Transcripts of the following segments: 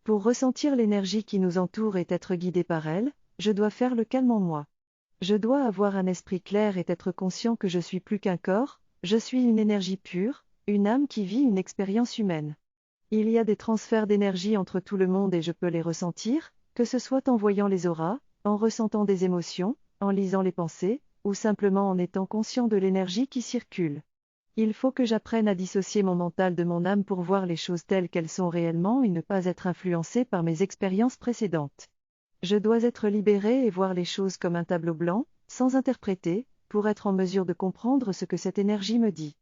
Pour ressentir l'énergie qui nous entoure et être guidé par elle, je dois faire le calme en moi. Je dois avoir un esprit clair et être conscient que je suis plus qu'un corps, je suis une énergie pure, une âme qui vit une expérience humaine. Il y a des transferts d'énergie entre tout le monde et je peux les ressentir, que ce soit en voyant les auras, en ressentant des émotions, en lisant les pensées, ou simplement en étant conscient de l'énergie qui circule. Il faut que j'apprenne à dissocier mon mental de mon âme pour voir les choses telles qu'elles sont réellement et ne pas être influencé par mes expériences précédentes. Je dois être libéré et voir les choses comme un tableau blanc, sans interpréter, pour être en mesure de comprendre ce que cette énergie me dit.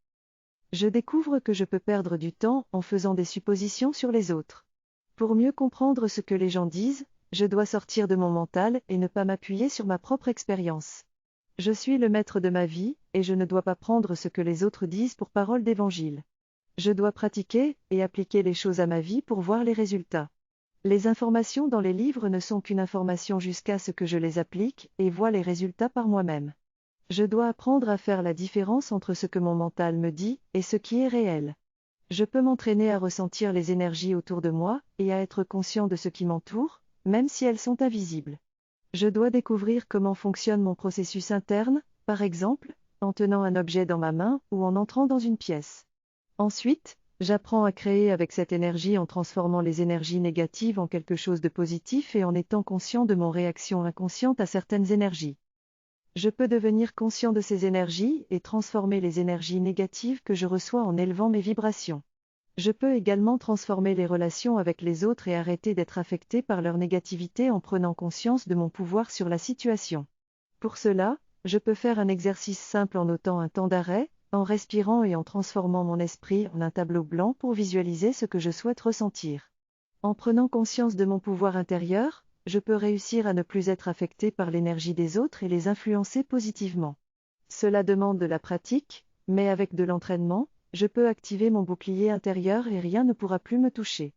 Je découvre que je peux perdre du temps en faisant des suppositions sur les autres. Pour mieux comprendre ce que les gens disent, je dois sortir de mon mental et ne pas m'appuyer sur ma propre expérience. Je suis le maître de ma vie, et je ne dois pas prendre ce que les autres disent pour parole d'évangile. Je dois pratiquer et appliquer les choses à ma vie pour voir les résultats. Les informations dans les livres ne sont qu'une information jusqu'à ce que je les applique et vois les résultats par moi-même. Je dois apprendre à faire la différence entre ce que mon mental me dit et ce qui est réel. Je peux m'entraîner à ressentir les énergies autour de moi et à être conscient de ce qui m'entoure, même si elles sont invisibles. Je dois découvrir comment fonctionne mon processus interne, par exemple, en tenant un objet dans ma main ou en entrant dans une pièce. Ensuite, j'apprends à créer avec cette énergie en transformant les énergies négatives en quelque chose de positif et en étant conscient de mon réaction inconsciente à certaines énergies. Je peux devenir conscient de ces énergies et transformer les énergies négatives que je reçois en élevant mes vibrations. Je peux également transformer les relations avec les autres et arrêter d'être affecté par leur négativité en prenant conscience de mon pouvoir sur la situation. Pour cela, je peux faire un exercice simple en notant un temps d'arrêt, en respirant et en transformant mon esprit en un tableau blanc pour visualiser ce que je souhaite ressentir. En prenant conscience de mon pouvoir intérieur, je peux réussir à ne plus être affecté par l'énergie des autres et les influencer positivement. Cela demande de la pratique, mais avec de l'entraînement, je peux activer mon bouclier intérieur et rien ne pourra plus me toucher.